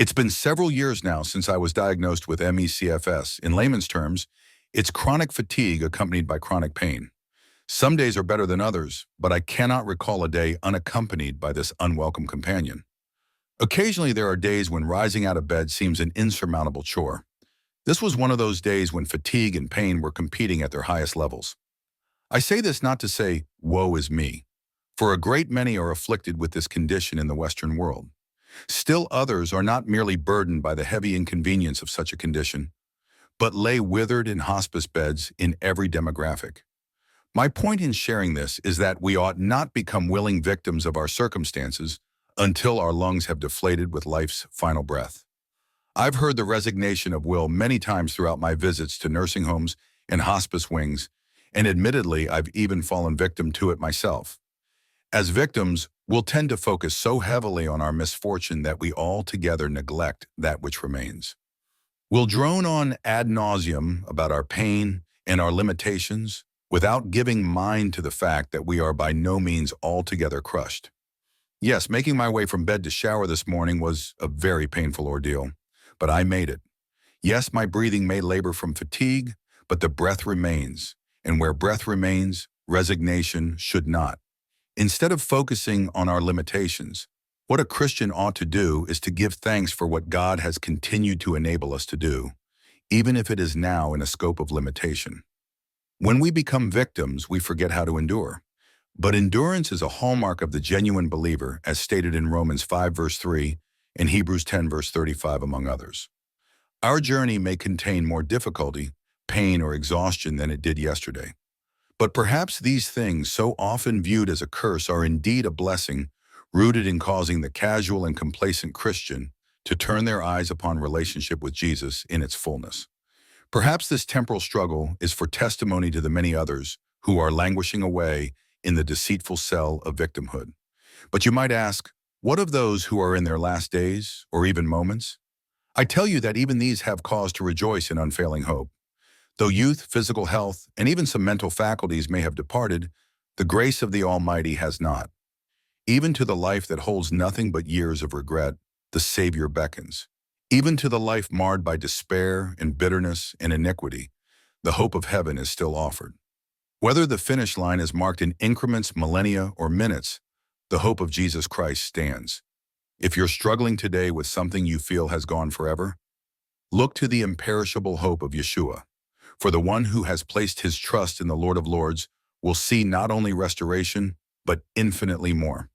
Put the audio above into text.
It's been several years now since I was diagnosed with ME/CFS. In layman's terms, it's chronic fatigue accompanied by chronic pain. Some days are better than others, but I cannot recall a day unaccompanied by this unwelcome companion. Occasionally, there are days when rising out of bed seems an insurmountable chore. This was one of those days when fatigue and pain were competing at their highest levels. I say this not to say, woe is me, for a great many are afflicted with this condition in the Western world. Still others are not merely burdened by the heavy inconvenience of such a condition, but lay withered in hospice beds in every demographic. My point in sharing this is that we ought not become willing victims of our circumstances until our lungs have deflated with life's final breath. I've heard the resignation of will many times throughout my visits to nursing homes and hospice wings, and admittedly, I've even fallen victim to it myself. As victims, we'll tend to focus so heavily on our misfortune that we altogether neglect that which remains. We'll drone on ad nauseum about our pain and our limitations without giving mind to the fact that we are by no means altogether crushed. Yes, making my way from bed to shower this morning was a very painful ordeal, but I made it. Yes, my breathing may labor from fatigue, but the breath remains, and where breath remains, resignation should not. Instead of focusing on our limitations, what a Christian ought to do is to give thanks for what God has continued to enable us to do, even if it is now in a scope of limitation. When we become victims, we forget how to endure. But endurance is a hallmark of the genuine believer, as stated in Romans 5 verse 3 and Hebrews 10 verse 35, among others. Our journey may contain more difficulty, pain, or exhaustion than it did yesterday. But perhaps these things, so often viewed as a curse, are indeed a blessing, rooted in causing the casual and complacent Christian to turn their eyes upon relationship with Jesus in its fullness. Perhaps this temporal struggle is for testimony to the many others who are languishing away in the deceitful cell of victimhood. But you might ask, what of those who are in their last days or even moments? I tell you that even these have cause to rejoice in unfailing hope. Though youth, physical health, and even some mental faculties may have departed, the grace of the Almighty has not. Even to the life that holds nothing but years of regret, the Savior beckons. Even to the life marred by despair and bitterness and iniquity, the hope of heaven is still offered. Whether the finish line is marked in increments, millennia, or minutes, the hope of Jesus Christ stands. If you're struggling today with something you feel has gone forever, look to the imperishable hope of Yeshua. For the one who has placed his trust in the Lord of Lords will see not only restoration, but infinitely more.